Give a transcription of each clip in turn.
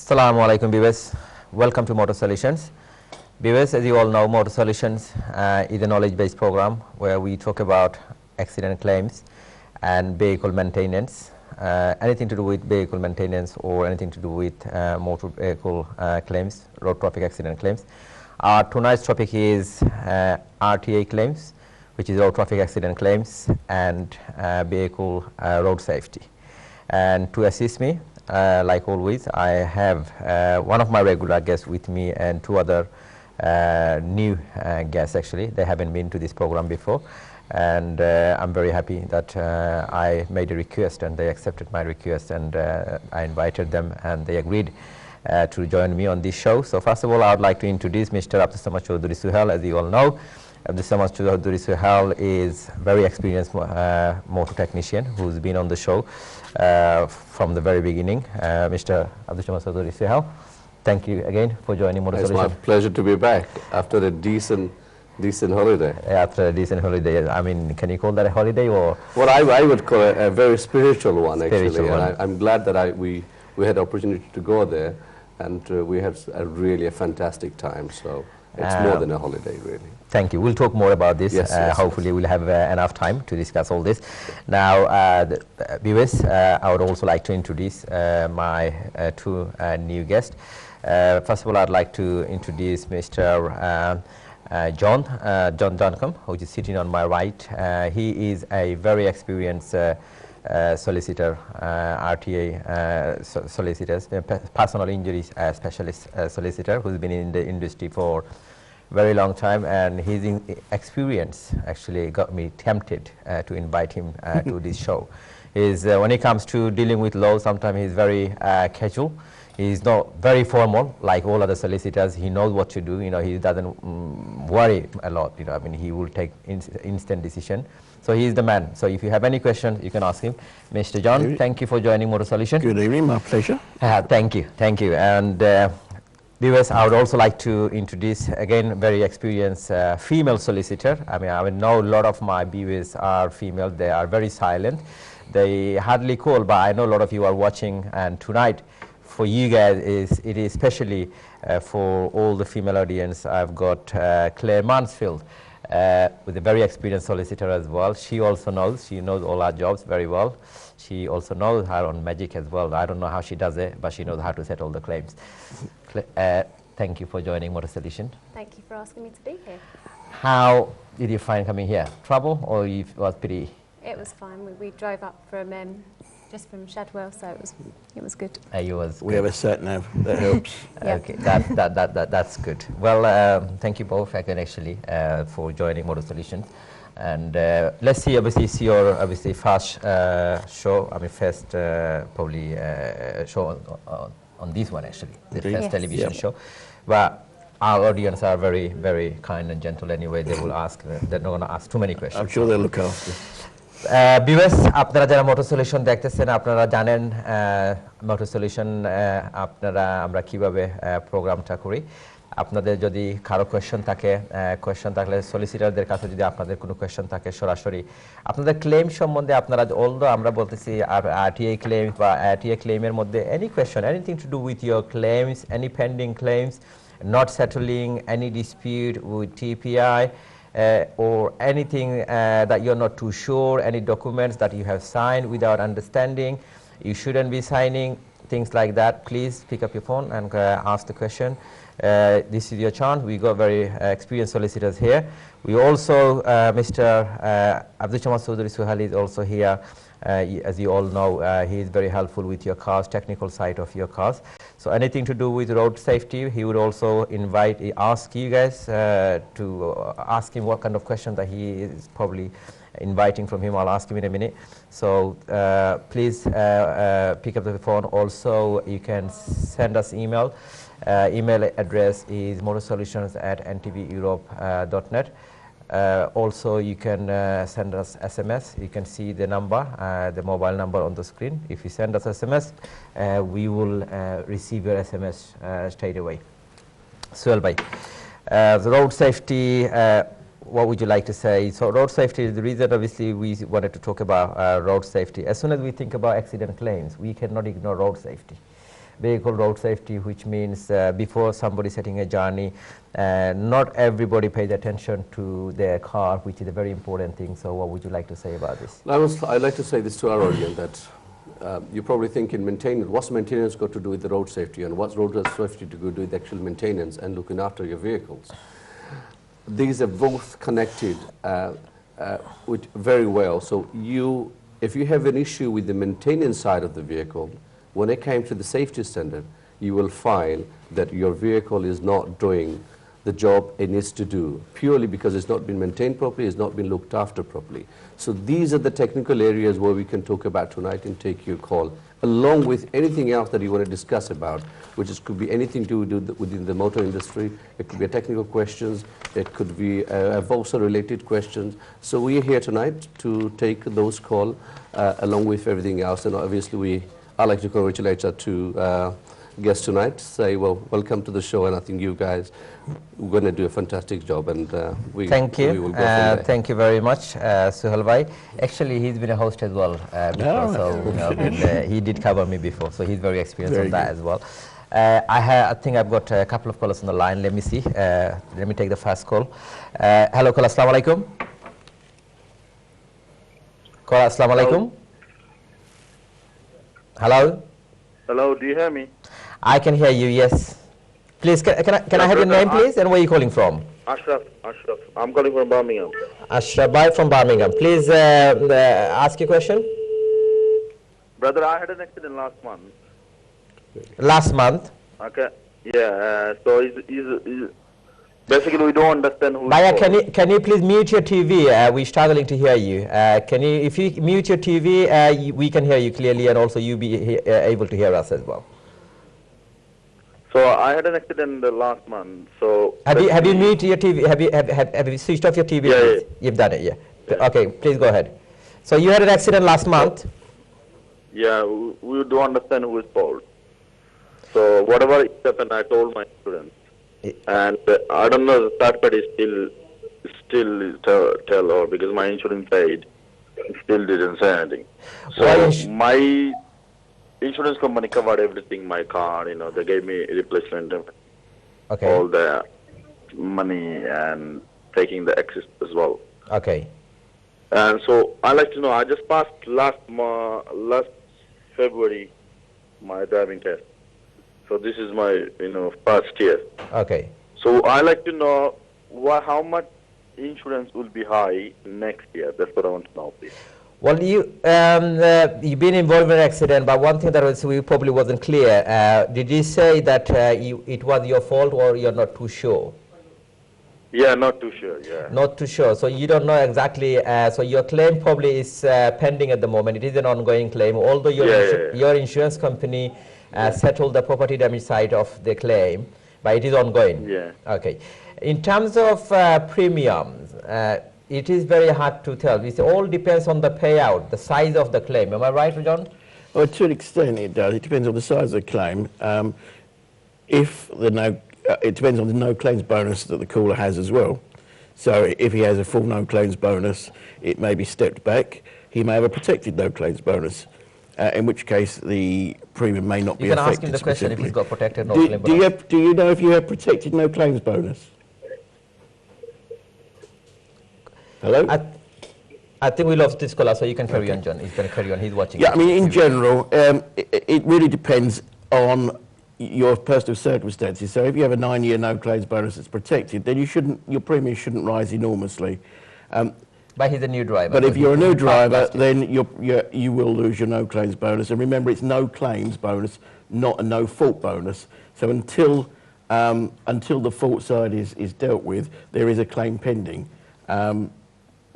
Assalamu alaikum viewers. Welcome to Motor Solutions. Viewers, as you all know, Motor Solutions is a knowledge-based program where we talk about accident claims and vehicle maintenance, anything to do with vehicle maintenance or anything to do with motor vehicle claims, road traffic accident claims. Tonight's topic is RTA claims, which is road traffic accident claims, and vehicle road safety. And to assist me, like always, I have one of my regular guests with me and two other new guests. Actually, they haven't been to this program before, and I'm very happy that I made a request and they accepted my request, and I invited them and they agreed to join me on this show. So first of all, I would like to introduce Mr. Abdul Samad Chaudhuri Suhail. As you all know, Abdul Samad Chaudhuri Suhail is very experienced motor technician who's been on the show from the very beginning. Mr. Abdul Samad Chaudhuri Suhail, thank you again for joining Motor Solutions. It's my pleasure to be back after a decent holiday. After a decent holiday. I mean, can you call that a holiday or? Well, I would call it a very spiritual one, actually. And I'm glad that we had the opportunity to go there, and we had really a fantastic time. So it's more than a holiday, really. Thank you. We'll talk more about this. Yes, hopefully we'll have enough time to discuss all this. Now, viewers, I would also like to introduce my two new guests. First of all, I'd like to introduce Mr. John Duncombe, who is sitting on my right. He is a very experienced solicitor, RTA solicitors, personal injuries specialist solicitor, who's been in the industry for very long time, and his experience actually got me tempted to invite him to this show. When it comes to dealing with law, sometimes he's very casual. He's not very formal like all other solicitors. He knows what to do. You know, he doesn't worry a lot. You know, I mean, he will take instant decision. So he's the man. So if you have any questions, you can ask him. Mr. John, thank you for joining Motor Solutions. Good evening, my pleasure. Thank you, thank you. And viewers, I would also like to introduce again very experienced female solicitor. I know a lot of my viewers are female. They are very silent. They hardly call, but I know a lot of you are watching, and tonight for you guys it is especially for all the female audience. I've got Claire Mansfield with a very experienced solicitor as well. She also knows, she knows all our jobs very well. She also knows her on magic as well. I don't know how she does it, but she knows how to settle the claims. Thank you for joining Motor Solutions. Thank you for asking me to be here. How did you find coming here? Trouble, or it was pretty? It was fine. We drove up from just from Shadwell, so it was good. We have a sat nav, that helps. Okay, that's good. Well, thank you both again actually for joining Motor Solutions. And let's see, obviously, it's your first show. I mean, first probably show on this one actually, the first television show. But our audience are very, very kind and gentle anyway. They will ask. They're not going to ask too many questions. I'm sure they'll look after. viewers, আপনারা যারা motor solution দেখতেছেন, আপনারা জানেন motor solution আমরা কিভাবে প্রোগ্রামটা করি। আপনাদের যদি কারো কোয়েশ্চন থাকলে সলিসিটরদের কাছে যদি আপনাদের কোনো কোয়েশ্চন থাকে, সরাসরি আপনাদের ক্লেম সম্বন্ধে আপনারা অলদো আমরা বলতেছি RTA claims বা RTA claimer মধ্যে any question, anything to do with your claims, any pending claims, not settling any dispute with TPI, or anything that you're not too sure, any documents that you have signed without understanding, you shouldn't be signing, things like that, please pick up your phone and ask the question. This is your chance. We got very experienced solicitors here. We also, Mr. Abdul Samad Chaudhuri Suhail is also here. As you all know, he is very helpful with your cars, technical side of your cars. So anything to do with road safety, he would also ask you guys to ask him what kind of question that he is probably inviting from him. I'll ask him in a minute. So please pick up the phone. Also, you can send us email. Email address is motorsolutions@ntveurope.net. Also, you can send us SMS. You can see the number, the mobile number on the screen. If you send us SMS, we will receive your SMS straight away. Suhail bhai, the road safety, what would you like to say? So road safety is the reason obviously we wanted to talk about road safety. As soon as we think about accident claims, we cannot ignore road safety. vehicle road safety, which means before somebody setting a journey, not everybody pays attention to their car, which is a very important thing. So what would you like to say about this? I'd like to say this to our audience, that you probably think in maintenance, what's maintenance got to do with the road safety, and what's road safety to do with the actual maintenance and looking after your vehicles? These are both connected very well. So if you have an issue with the maintenance side of the vehicle, when it came to the safety standard, you will find that your vehicle is not doing the job it needs to do, purely because it's not been maintained properly, it's not been looked after properly. So these are the technical areas where we can talk about tonight and take your call, along with anything else that you want to discuss about, which could be anything to do within the motor industry. It could be technical questions, it could be VOSA-related questions. So we are here tonight to take those calls along with everything else. And obviously, I'd like to congratulate our two guests tonight, say, well, welcome to the show, and I think you guys are going to do a fantastic job, and we will go from there. Thank you very much, Suhail bhai. Actually, he's been a host as well before, so he did cover me before, so he's very experienced on that as well. I think I've got a couple of callers on the line. Let me see. Let me take the first call. Hello, caller. Assalamu alaikum. Caller, assalamu alaikum. Hello. Hello, do you hear me? I can hear you, yes. Please, can I have your name, please, and where are you calling from? Ashraf. I'm calling from Birmingham. Ashraf bhai from Birmingham. Please ask your question. Brother, I had an accident last month. Last month? Okay. Yeah, so basically we don't understand who. Bhaiya, can you please mute your TV? We're struggling to hear you. If you mute your TV, we can hear you clearly, and also you be able to hear us as well. So I had an accident last month. So have you muted your TV? Have you switched off your TV? Yeah. You've done it, yeah. Okay, please go ahead. So you had an accident last month. Yeah, we don't understand who is fault. So whatever happened, I told my insurance, and I don't know the third party still tell or because my insurance paid, still didn't say anything. So my insurance company covered everything, my car, they gave me replacement of all the money and taking the excess as well. Okay. And so I like to know, I just passed last February my driving test. So this is my, first year. Okay. So I like to know how much insurance will be high next year. That's what I want to know, please. Well, you've been involved in an accident, but one thing that probably wasn't clear. Did you say that it was your fault, or you're not too sure? Yeah, not too sure, yeah. Not too sure. So you don't know exactly. So your claim probably is pending at the moment. It is an ongoing claim, although your insurance company settled the property damage side of the claim, but it is ongoing. Yeah. Okay. In terms of premiums, it is very hard to tell. It all depends on the payout, the size of the claim. Am I right, John? Well, to an extent it does. It depends on the size of the claim. It depends on the no claims bonus that the caller has as well. So if he has a full no claims bonus, it may be stepped back. He may have a protected no claims bonus, in which case the premium may not be affected. You can ask him the question if he's got protected no claims bonus. Do you know if you have protected no claims bonus? Hello? I think we lost this caller, so you can carry on, John. He's going to carry on. He's watching. Yeah, I mean, in general, it really depends on your personal circumstances. So if you have a 9-year no claims bonus that's protected, then your premium shouldn't rise enormously. But he's a new driver. But if you're a new driver, then you will lose your no claims bonus. And remember, it's no claims bonus, not a no fault bonus. So until the fault side is dealt with, there is a claim pending.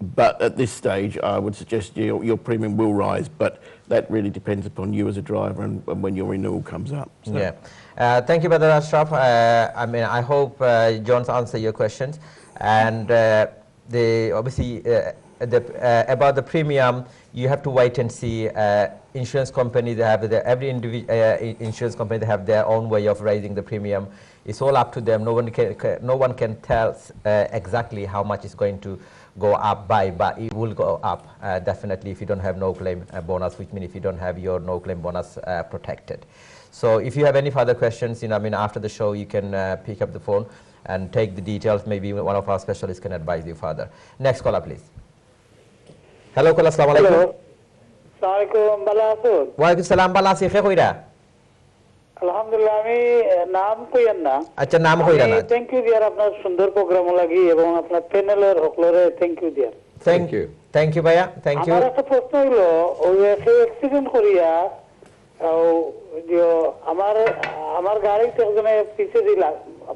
But at this stage, I would suggest your premium will rise, but that really depends upon you as a driver and when your renewal comes up. So. Yeah. Thank you, Brother Ashraf. I hope John's answered your questions. And obviously, about the premium, you have to wait and see. Insurance companies, every individual insurance company, they have their own way of raising the premium. It's all up to them. No one can tell exactly how much it's going to go up by, but it will go up definitely if you don't have no claim bonus, which means if you don't have your no claim bonus protected. So if you have any further questions, after the show, you can pick up the phone and take the details. Maybe one of our specialists can advise you further. Next caller, please. Hello, caller. Assalamu alaikum. Hello. Assalamualaikum. Bala asun. Walaikum salam. Bala si khe koira. Alhamdulillah, আমি নাম কইেন না। আচ্ছা, নাম কইরা না। Thank you দিয়ার আপনার সুন্দর প্রোগ্রাম লাগি এবং আপনার প্যানেলের হকলরে থ্যাংক ইউ দিয়ার। Thank you. Thank you, ভাইয়া. Thank you. আমার একটা প্রশ্ন হলো, ওই অ্যাক্সিডেন্ট করিয়া যে আমার গাড়িতে একজনে পিছে দিলা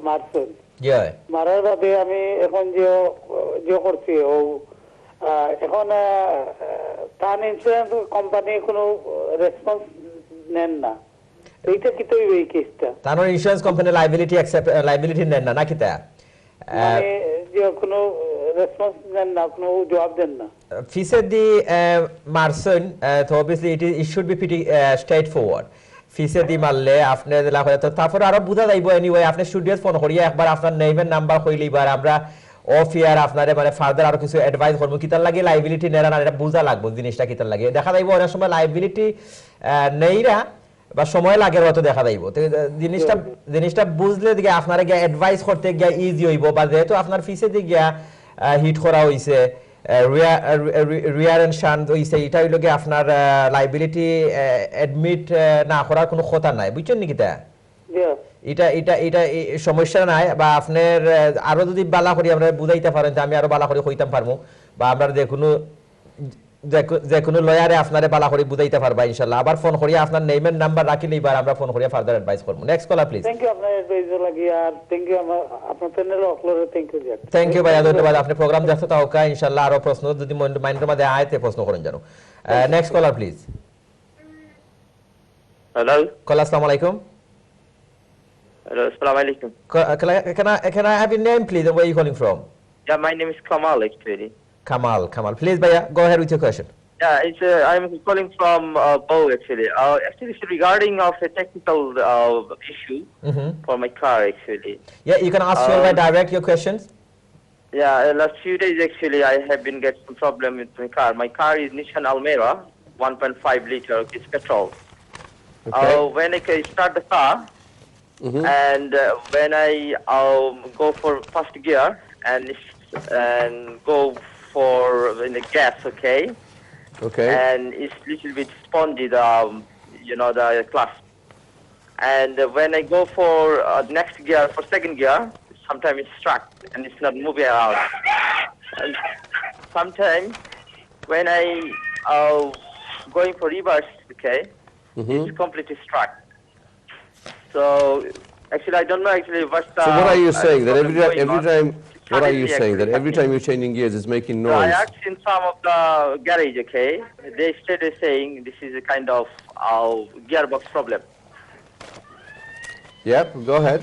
মারছেন। Yeah. মারার বাদে আমি এখন যে করছি ও এখন তার ইন্স্যুরেন্স কোম্পানি কোনো রেসপন্স নেন না। এইটা কি তৈরি এই কেসটা? তার ইন্স্যুরেন্স কোম্পানি লাইবিলিটি নেন না নাকি তা? মানে যে কোনো রেসপন্স নেন না, কোনো জবাব দেন না। ফিসেদি মারছেন, তো obviously it should be pretty straightforward. ফিসেদি মারলে আপনি দিলা হয়, তো তারপর আরো বুঝা যাইব এনিওয়ে আপনি স্টুডিও ফোন করিয়া একবার আপনার নেমের নাম্বার কইলিবার আমরা অফ ইয়ার আপনারে মানে ফার্দার আরো কিছু অ্যাডভাইস করব কিতার লাগে লাইবিলিটি নেরা না, এটা বুঝা লাগবে জিনিসটা কিতার লাগে। দেখা যাইব অনেক সময় লাইবিলিটি নেইরা বা সময় লাগে হয়তো দেখা যাইব। তো জিনিসটা বুঝলে দিকে আপনারা গিয়া অ্যাডভাইস করতে গিয়া ইজি হইব, বা যেহেতু আপনার ফিসে দিয়ে গিয়া হিট করা হইছে, রিয়ার এন্ড শান হইছে, এটা হইল গিয়ে আপনার লাইবিলিটি অ্যাডমিট না করার কোনো কথা নাই, বুঝছেন নাকি তা? এটা সমস্যা নাই, বা আপনার আরো যদি বালা করি আমরা বুঝাইতে পারেন যে আমি আরো বালা করে কইতাম পারবো, বা আমরা যে কোনো লয়ারে আপনারে বালা করে বুঝাইতে পারবা ইনশাআল্লাহ। আবার ফোন করিয়া আপনার নেমের নাম্বার রাখিলে এবার আমরা ফোন করিয়া ফার্দার অ্যাডভাইস করব। Next caller please. Thank you আপনার অ্যাডভাইস লাগি, আর থ্যাংক ইউ আপনার প্যানেল অকলরে thank you dear. Thank you ভাইয়া, ধন্যবাদ। আপনি প্রোগ্রাম দেখতে তাওকা ইনশাআল্লাহ আরো প্রশ্ন যদি মাইন্ডের মধ্যে আয়তে প্রশ্ন করেন জানো। Next caller please. হ্যালো কলার, আসসালামু আলাইকুম। Hello, assalamu alaikum. Can I have your name please, and where are you calling from? Yeah, my name is Kamal actually. Kamal. Please bhaiya, go ahead with your question. Yeah, I'm calling from Bow actually. Actually, it's regarding of a technical issue for my car actually. Yeah, you can ask by direct your questions. Yeah, last few days actually I have been getting some problem with my car. My car is Nissan Almera, 1.5 liter, it's petrol. Okay. When I start the car, and when I go for first gear and go for in the gas, okay, and it's little bit spongy, the the clutch. And when I go for next gear, for second gear, sometimes it's stuck and it's not moving around. And sometimes when I going for reverse, okay, it's completely stuck. So actually, I don't know actually what's the. So what are you saying that every time? What are you Suddenly saying that actually every time you're changing gears, it's making So I noise? asked in some of the garage, okay, they started saying this is a kind of gearbox problem. Yep. Go ahead.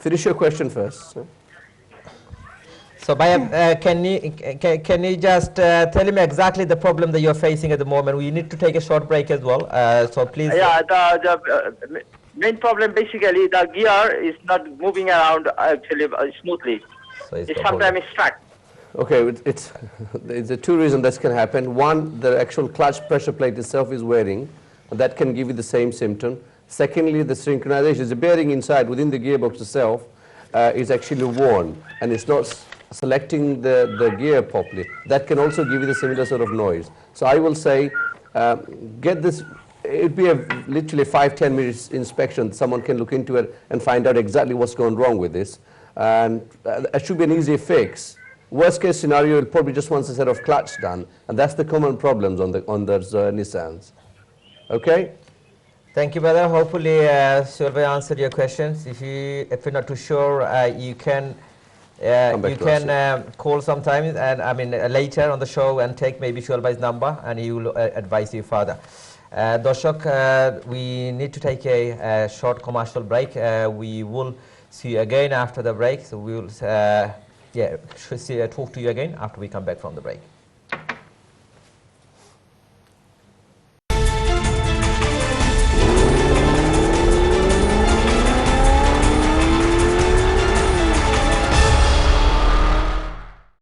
Finish your question first. So bhaiya, can you just tell him exactly the problem that you're facing at the moment? We need to take a short break as well, so please. Yeah, the main problem basically the gear is not moving around actually smoothly. So It's sometimes it's stuck. Okay, it's the two reasons that can happen. One, the actual clutch pressure plate itself is wearing. That can give you the same symptom. Secondly, the synchronization, the bearing inside within the gearbox itself is actually worn, and it's not selecting the gear properly. That can also give you the similar sort of noise. So I will say, get this. It'd be a literally 5-10 minutes inspection. Someone can look into it and find out exactly what's gone wrong with this. And it should be an easy fix. Worst case scenario, it probably just wants a set of clutch done, and that's the common problems on the Nissans. Okay. Thank you, brother. Hopefully, Survey answered your questions. If you're not too sure, you can call sometimes, and later on the show, and take maybe Shurvai's number, and he will advise you further. Doshok, we need to take a short commercial break. We will see you again after the break. So we will talk to you again after we come back from the break.